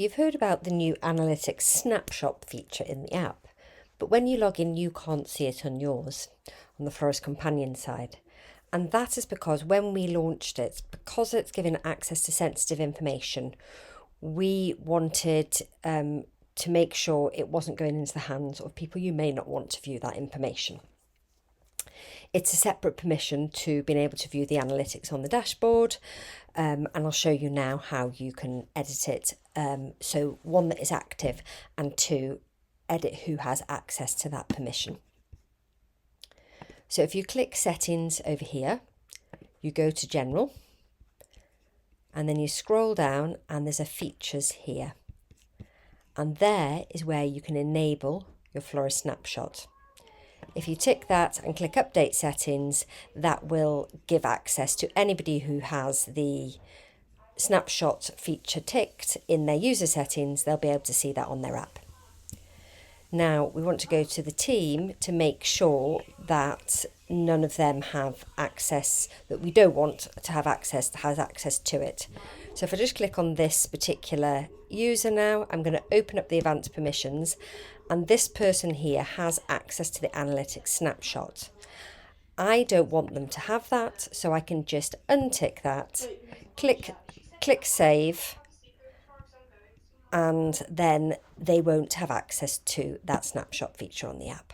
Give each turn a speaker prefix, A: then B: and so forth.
A: You've heard about the new analytics snapshot feature in the app, but when you log in, you can't see it on yours, on the Florist Companion side. And that is because when we launched it, because it's given access to sensitive information, we wanted to make sure it wasn't going into the hands of people you may not want to view that information. It's a separate permission to being able to view the analytics on the dashboard, and I'll show you now how you can edit it. So one, that is active, and two, edit who has access to that permission. So if you click settings over here, you go to general, and then you scroll down and there's a features here. And there is where you can enable your Florist snapshot. If you tick that and click update settings, that will give access to anybody who has the snapshot feature ticked in their user settings. They'll be able to see that on their app. Now we want to go to the team to make sure that none of them have access, that we don't want to have access, has access to it. So if I just click on this particular user now, I'm going to open up the advanced permissions, and this person here has access to the analytics snapshot. I don't want them to have that, so I can just untick that, click save, and then they won't have access to that snapshot feature on the app.